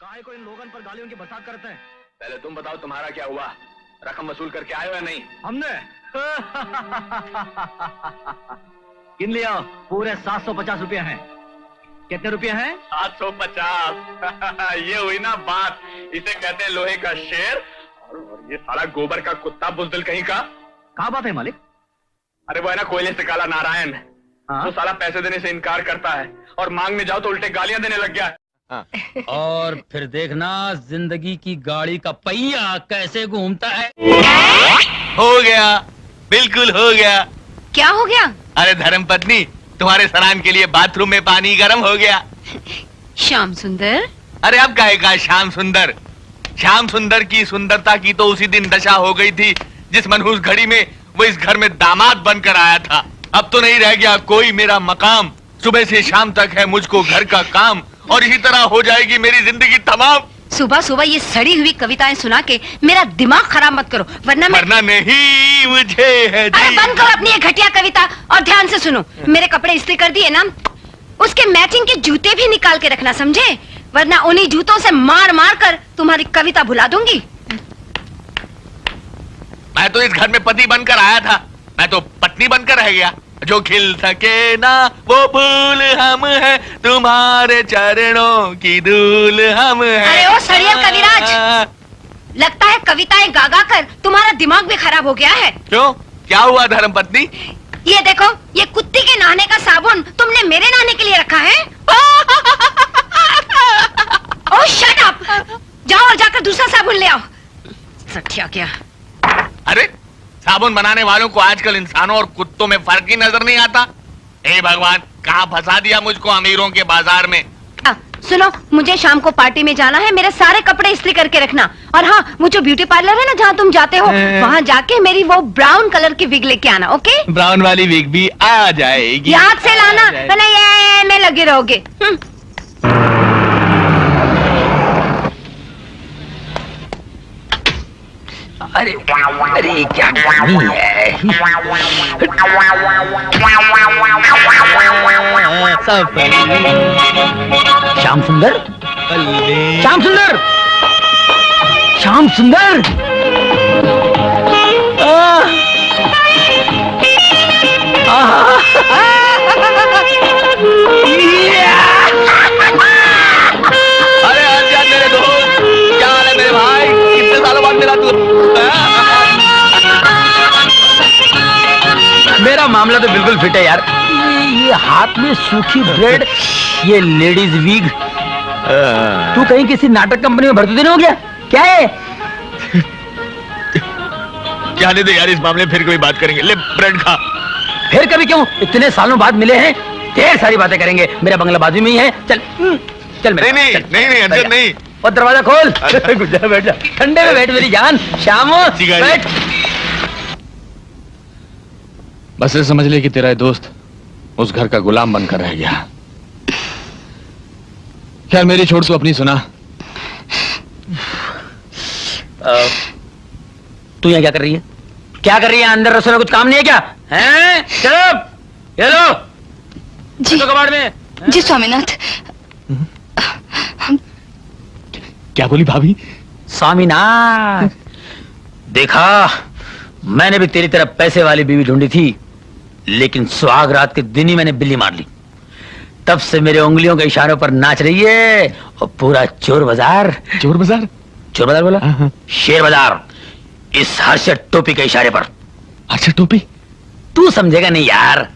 काहे को इन लोगन पर गालियों की बरसात करते हैं? पहले तुम बताओ तुम्हारा क्या हुआ, रकम वसूल करके आए हो या नहीं? हमने गिन लिया, पूरे 750 रुपये हैं। कितने रुपये हैं? 750। ये हुई ना बात, इसे कहते हैं लोहे का शेर। और ये साला गोबर का कुत्ता बुजदिल कहीं का। कहाँ बात है मालिक? अरे वो है ना कोयले से काला नारायण, तो साला पैसे देने से इनकार करता है और मांगने जाओ तो उल्टे गालियां देने लग गया है। और फिर देखना जिंदगी की गाड़ी का पहिया कैसे घूमता है। हो गया, बिल्कुल हो गया। क्या हो गया? अरे धर्मपत्नी, तुम्हारे स्नान के लिए बाथरूम में पानी गर्म हो गया। श्याम सुंदर। अरे अब काहे का श्याम सुंदर? श्याम सुंदर की सुंदरता की तो उसी दिन दशा हो गई थी जिस मनहूस घड़ी में वो इस घर में दामाद बनकर आया था। अब तो नहीं रह गया कोई मेरा मकाम, सुबह से शाम तक है मुझको घर का काम, और इसी तरह हो जाएगी मेरी जिंदगी तमाम। सुबह सुबह ये सड़ी हुई कविताएं सुना के मेरा दिमाग खराब मत करो, वरना नहीं मुझे है जी। अरे बंद करो अपनी ये घटिया कविता और ध्यान से सुनो। मेरे कपड़े इस्त्री कर दिए ना, उसके मैचिंग के जूते भी निकाल के रखना, समझे? वरना उन्हीं जूतों से मार मार कर तुम्हारी कविता भुला दूंगी। मैं तो इस घर में पति बनकर आया था, मैं तो पत्नी बनकर रह गया। जो खिल सके ना वो फूल हम हैं, तुम्हारे चरणों की धूल हम हैं। अरे ओ सड़ियल कविराज, लगता है कविताएं गा गा कर तुम्हारा दिमाग भी खराब हो गया है। क्यों, क्या हुआ धर्मपत्नी? ये देखो, ये कुत्ती के नहाने का साबुन तुमने मेरे नहाने के लिए रखा है। ओह शट अप, जाओ और जाकर दूसरा साबुन ले आओ। सठिया क्या। अरे साबुन बनाने वालों को आजकल इंसानों और कुत्तों में फर्क ही नजर नहीं आता। हे भगवान, कहाँ फंसा दिया मुझको अमीरों के बाजार में। सुनो, मुझे शाम को पार्टी में जाना है, मेरे सारे कपड़े इस्त्री करके रखना। और हाँ, वो जो ब्यूटी पार्लर है ना जहाँ तुम जाते हो, वहाँ जाके मेरी वो ब्राउन कलर की विग लेके आना, ओके? ब्राउन वाली विग भी आ जाएगी। याद से लाना, वरना ये में लगे रहोगे। अरे अरे क्या गर्मी है। श्याम सुंदर, श्याम सुंदर, श्याम सुंदर। अरे आजा मेरे दोस्त, क्या हाल है मेरे भाई? कितने सालों बाद मिला तू। मेरा मामला तो बिल्कुल फिट है यार। ये हाथ में सूखी ब्रेड, ये लेडीज वीग। तू कहीं किसी नाटक कंपनी में भर्ती नहीं हो गया क्या है? क्या नहीं दे यार, इस मामले में फिर कोई बात करेंगे। ले ब्रेड खा। फिर कभी क्यों, इतने सालों बाद मिले हैं, ढेर सारी बातें करेंगे। मेरा बंगला बाजू में ही है, चल चल। नहीं नहीं नहीं अर्जुन नहीं। और दरवाजा खोल। बैठ जा, ठंडे में बैठ मेरी जान। श्याम बैठ। बस ये समझ ले कि तेरा दोस्त उस घर का गुलाम बनकर रह गया। खैर मेरी छोड़, तू अपनी सुना। तू यहाँ क्या कर रही है? क्या कर रही है? अंदर रसोई में कुछ काम नहीं है क्या? हैं? चलो, ये लो जी कबाड़ में। जी स्वामीनाथ। क्या बोली भाभी? स्वामीनाथ, देखा मैंने भी तेरी तरह पैसे वाली बीवी ढूंढी थी, लेकिन सुहाग रात के दिन ही मैंने बिल्ली मार ली। तब से मेरे उंगलियों के इशारों पर नाच रही है और पूरा चोर बाजार। चोर बाजार? चोर बाजार बोला? शेर बाजार, इस हर्षद टोपी के इशारे पर। हर्षद टोपी? तू समझेगा नहीं यार।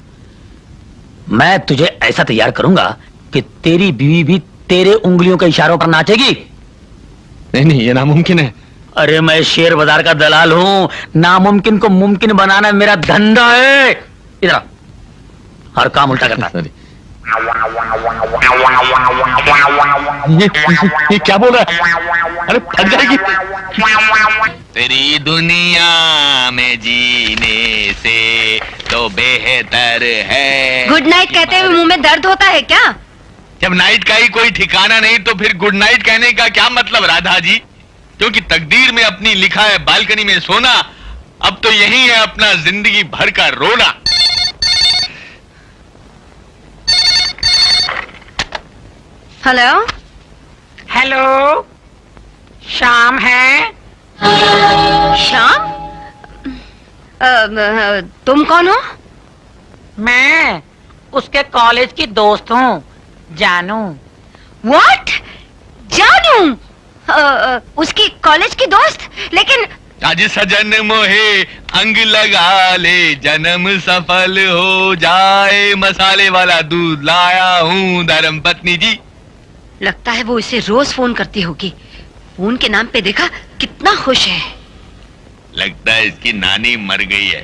मैं तुझे ऐसा तैयार करूंगा कि तेरी बीवी भी तेरे उंगलियों के इशारों पर नाचेगी। नहीं नहीं, ये नामुमकिन है। अरे मैं शेर बाजार का दलाल हूं, नामुमकिन को मुमकिन बनाना मेरा धंधा है। इधर हर काम उल्टा करता है। ये क्या बोल रहा है? अरे फट जाएगी। तेरी दुनिया में जीने से तो बेहतर है। गुड नाइट कहते हुए मुंह में दर्द होता है क्या? जब नाइट का ही कोई ठिकाना नहीं तो फिर गुड नाइट कहने का क्या मतलब राधा जी? क्योंकि तकदीर में अपनी लिखा है बालकनी में सोना, अब तो यही है अपना जिंदगी भर का रोना। हेलो हेलो, शाम है? श्याम? तुम कौन हो? मैं उसके कॉलेज की दोस्त हूँ, जानू। व्हाट? जानू? उसकी कॉलेज की दोस्त? लेकिन आज सजन मोहे अंग लगा ले, जन्म सफल हो जाए, मसाले वाला दूध लाया हूँ धर्म पत्नी जी। लगता है वो इसे रोज फोन करती होगी। फोन के नाम पे देखा कितना खुश है। लगता है इसकी नानी मर गई है।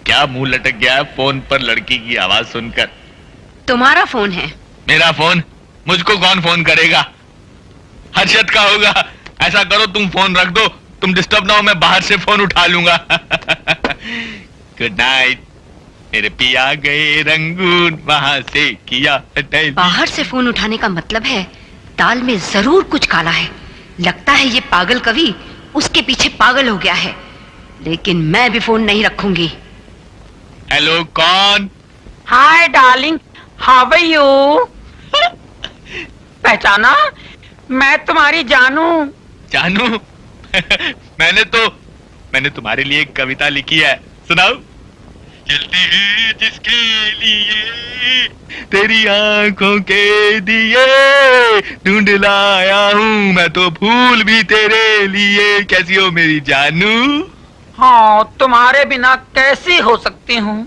क्या मुंह लटक गया है फोन पर लड़की की आवाज सुनकर? तुम्हारा फोन है। मेरा फोन? मुझको कौन फोन करेगा? हर्षद का होगा। ऐसा करो तुम फोन रख दो, तुम डिस्टर्ब ना हो, मैं बाहर से फोन उठा लूंगा। Good night. मेरे पिया गए रंगून, वहां से किया टेलीफोन। बाहर से फोन उठाने का मतलब है दाल में जरूर कुछ काला है। लगता है ये पागल कवि उसके पीछे पागल हो गया है। लेकिन मैं भी फोन नहीं रखूंगी। हेलो, कौन? Hi darling, how are you? पहचाना? मैं तुम्हारी जानू। जानू? मैंने तुम्हारे लिए एक कविता लिखी है, सुनाओ। चलते हैं जिसके लिए तेरी आंखों के दिए, ढूंढ लाया हूँ मैं तो फूल भी तेरे लिए। कैसी हो मेरी जानू? हाँ, तुम्हारे बिना कैसी हो सकती हूँ?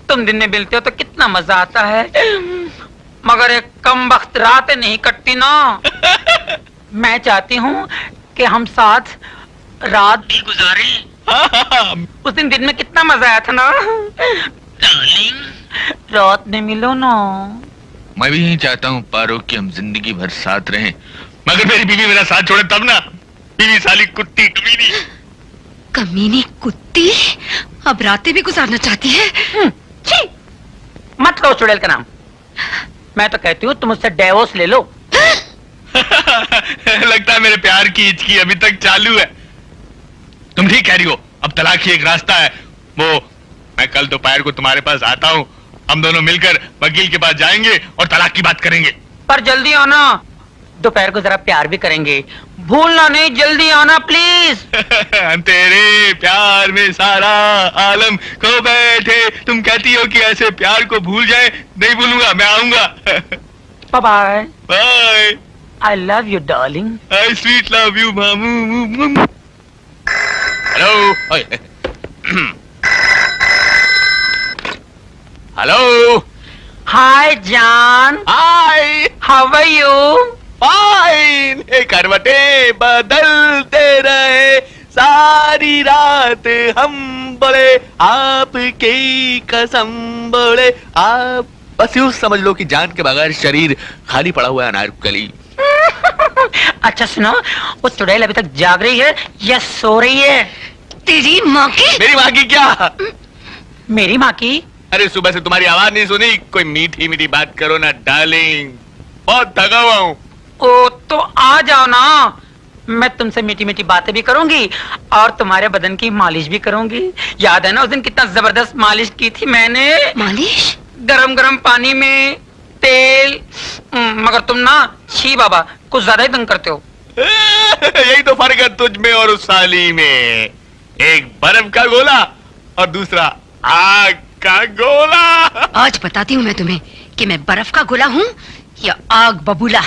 तुम दिन में मिलते हो तो कितना मजा आता है, मगर एक कम वक्त रात नहीं कटती ना। मैं चाहती हूँ कि हम साथ रात भी गुजारें। उस दिन में कितना मजा आया था ना डार्लिंग, रात में मिलो ना। मैं भी यही चाहता हूँ पारो कि हम जिंदगी भर साथ रहें, मगर मेरी बीवी मेरा साथ छोड़े तब ना। बीवी साली कुत्ती कमीनी। कमीनी कुत्ती अब रातें भी गुजारना चाहती है। छी, मत लो चुड़ैल का नाम। मैं तो कहती हूँ तुम उससे डिवोर्स ले लो। लगता है मेरे प्यार की हिचकी अभी तक चालू है। तुम ठीक कह रही हो, अब तलाक ही एक रास्ता है। मैं कल दोपहर को तुम्हारे पास आता हूँ, हम दोनों मिलकर वकील के पास जाएंगे और तलाक की बात करेंगे। पर जल्दी आना, दोपहर को जरा प्यार भी करेंगे। भूलना नहीं, जल्दी आना प्लीज। तेरे प्यार में सारा आलम खो बैठे, तुम कहती हो कि ऐसे प्यार को भूल जाए। नहीं भूलूंगा, मैं आऊंगा। Bye bye. Bye. I love you darling. I sweet love you मामू। हेलो। हेलो। हाय जान। Hi. How are you? Fine. करवटे बदलते रहे सारी रात हम, बोले आपकी कसम, बोले आप। बस यूं समझ लो कि जान के बगैर शरीर खाली पड़ा हुआ है अनारकली। अच्छा सुनो, वो चुड़ैल अभी तक जाग रही है या सो रही है? तेरी माँ की? मेरी माँ की क्या? मेरी माँ की? अरे सुबह से तुम्हारी आवाज नहीं सुनी। कोई मीठी मीठी बात करो ना डार्लिंग, बहुत थका हुआ हूँ। ओ तो आ जाओ ना, मैं तुमसे मीठी मीठी बातें भी करूंगी और तुम्हारे बदन की मालिश भी करूंगी। याद है ना उस दिन कितना जबरदस्त मालिश की थी मैंने? मालिश? गरम गरम पानी में तेल। मगर तुम ना छी बाबा, कुछ ज्यादा ही तंग करते हो। यही तो फर्क है तुझ में और उस साली में। एक बर्फ का गोला और दूसरा आग का गोला। आज बताती हूँ मैं तुम्हें कि मैं बर्फ का गोला हूँ या आग बबूला।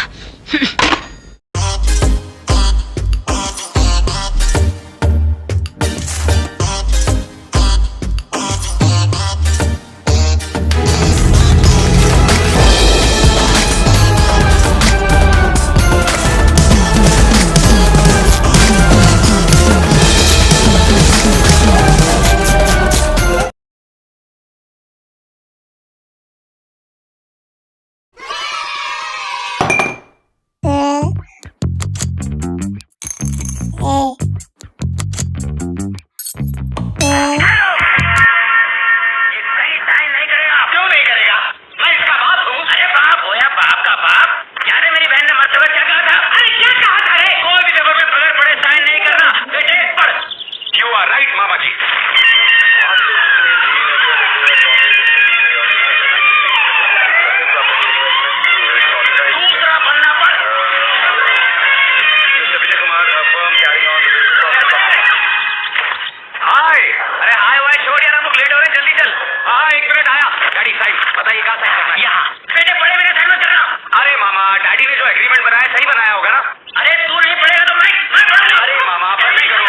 एग्रीमेंट बनाया सही बनाया होगा ना? अरे तू नहीं पढ़ेगा तो मैं अरे मामा आप नहीं करो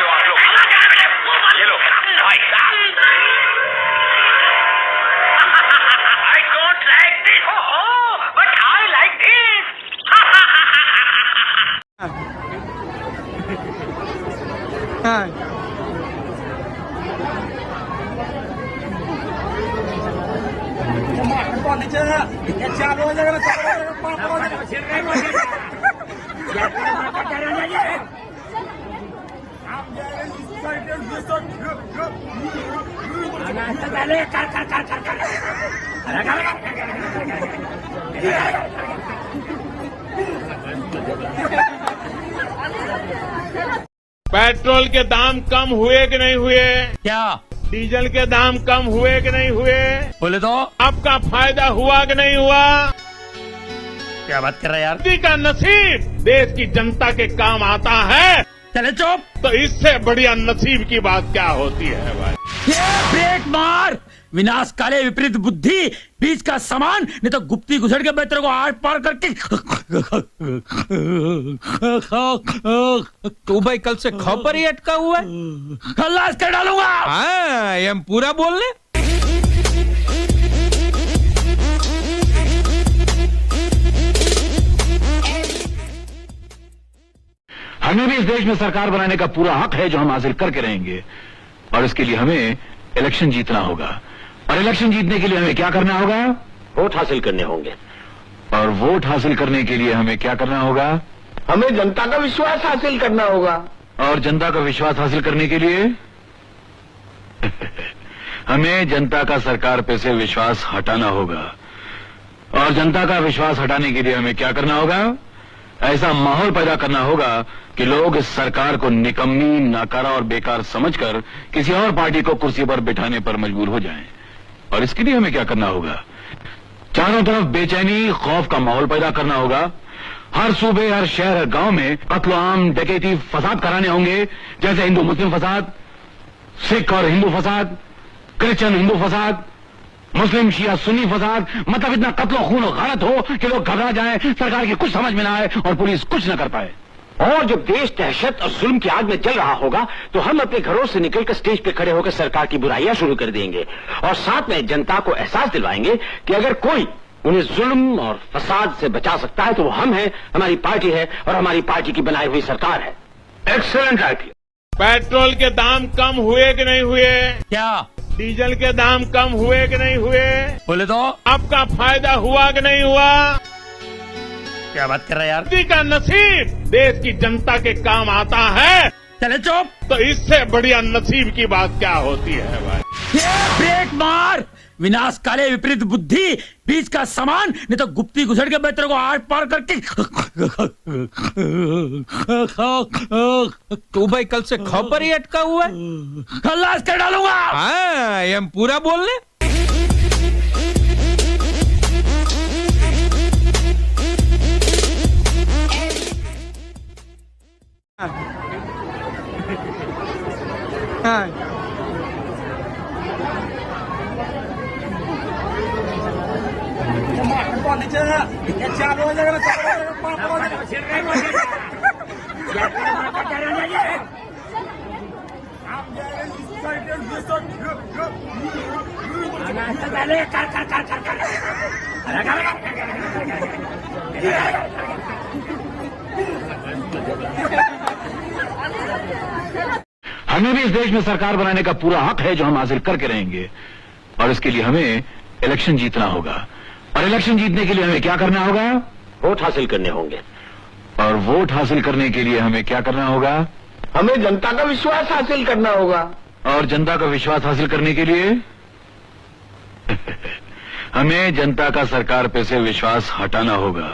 आप लोग ये लो भाई I don't like this but I like this petrol के दाम कम हुए कि नहीं हुए? क्या डीजल के दाम कम हुए कि नहीं हुए? बोले तो? आपका फायदा हुआ कि नहीं हुआ? क्या बात कर रहा है यार? किसी का नसीब देश की जनता के काम आता है चले चुप। तो इससे बढ़िया नसीब की बात क्या होती है भाई? ब्रेक मार, विनाश काले विपरीत बुद्धि, बीच का सामान, नहीं तो गुप्ती घुसड़ के बेहतर को आर पार करके। तू भाई कल से खबर ही अटका हुआ है। खल्लास कर डालूंगा। हाँ, ये हम पूरा बोल ले। हमें भी इस देश में सरकार बनाने का पूरा हक है जो हम हासिल करके रहेंगे, और इसके लिए हमें इलेक्शन जीतना होगा। और इलेक्शन जीतने के लिए हमें क्या करना होगा? वोट हासिल करने होंगे। और वोट हासिल करने के लिए हमें क्या करना होगा? हमें जनता का विश्वास हासिल करना होगा। और जनता का विश्वास हासिल करने के लिए हमें जनता का सरकार पे से विश्वास हटाना होगा। और जनता का विश्वास हटाने के लिए हमें क्या करना होगा? ऐसा माहौल पैदा करना होगा कि लोग इस सरकार को निकम्मी, नाकारा और बेकार समझकर किसी और पार्टी को कुर्सी पर बिठाने पर मजबूर हो जाएं। और इसके लिए हमें क्या करना होगा? चारों तरफ बेचैनी, खौफ का माहौल पैदा करना होगा। हर सूबे, हर शहर, हर गांव में कत्ल आम, डकैती, फसाद कराने होंगे, जैसे हिंदू मुस्लिम फसाद, सिख और हिंदू फसाद, क्रिश्चियन हिंदू फसाद, मुस्लिम शिया सुन्नी फसाद। मतलब इतना कत्ल खून और गारत हो कि लोग घबरा जाएं, सरकार की कुछ समझ में ना आए और पुलिस कुछ न कर पाए। और जब देश दहशत और जुल्म की आग में जल रहा होगा तो हम अपने घरों से निकलकर स्टेज पे खड़े होकर सरकार की बुराइयां शुरू कर देंगे, और साथ में जनता को एहसास दिलवाएंगे कि अगर कोई उन्हें जुल्म और फसाद से बचा सकता है तो वो हम हैं, हमारी पार्टी है और हमारी पार्टी की बनाई हुई सरकार है। Excellent idea. पेट्रोल के दाम कम हुए कि नहीं हुए? क्या डीजल के दाम कम हुए कि नहीं हुए? बोले तो? आपका फायदा हुआ कि नहीं हुआ? क्या बात कर रहा है यार? किसी का नसीब देश की जनता के काम आता है चले चुप। तो इससे बढ़िया नसीब की बात क्या होती है भाई? ब्रेक मार, विनाश काले विपरीत बुद्धि, बीच का सामान, नहीं तो गुप्ती घुसड़ के बेहतर को आर पार करके। तू भाई कल से खबर ही अटका हुआ है। खल्लास कर डालूंगा। हाँ, ये हम पूरा बोल ले। हमें भी इस देश में सरकार बनाने का पूरा हक है जो हम हासिल करके रहेंगे, और इसके लिए हमें इलेक्शन जीतना होगा। और इलेक्शन जीतने के लिए हमें क्या करना होगा? वोट हासिल करने होंगे। और वोट हासिल करने के लिए हमें क्या करना होगा? हमें जनता का विश्वास हासिल करना होगा। और जनता का विश्वास हासिल करने के लिए हमें जनता का सरकार पे से विश्वास हटाना होगा।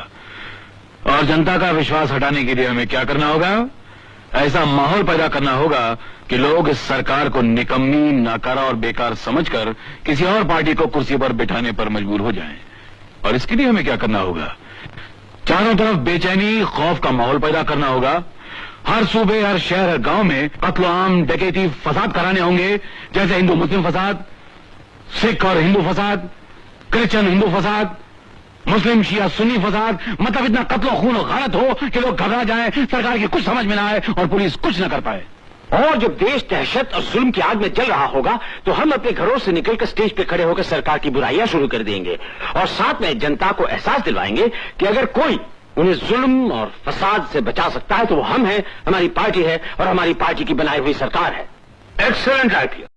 और जनता का विश्वास हटाने के लिए हमें क्या करना होगा? ऐसा माहौल पैदा करना होगा कि लोग इस सरकार को निकम्मी, नाकारा और बेकार समझकर किसी और पार्टी को कुर्सी पर बिठाने पर मजबूर हो जाएं। और इसके लिए हमें क्या करना होगा? चारों तरफ बेचैनी, खौफ का माहौल पैदा करना होगा। हर सूबे, हर शहर, हर गांव में कत्ल आम, डकैती, फसाद कराने होंगे, जैसे हिंदू मुस्लिम फसाद, सिख और हिंदू फसाद, क्रिश्चियन हिंदू फसाद, मुस्लिम शिया सुन्नी फसाद, मतलब इतना कत्लो खून और गारत हो कि लोग घबरा जाएं, सरकार की कुछ समझ में ना आए और पुलिस कुछ न कर पाए। और जब देश दहशत और जुल्म की आग में जल रहा होगा तो हम अपने घरों से निकलकर स्टेज पे खड़े होकर सरकार की बुराइयां शुरू कर देंगे और साथ में जनता को एहसास दिलवाएंगे कि अगर कोई उन्हें जुल्म और फसाद से बचा सकता है तो वो हम हैं, हमारी पार्टी है और हमारी पार्टी की बनाई हुई सरकार है। Excellent idea.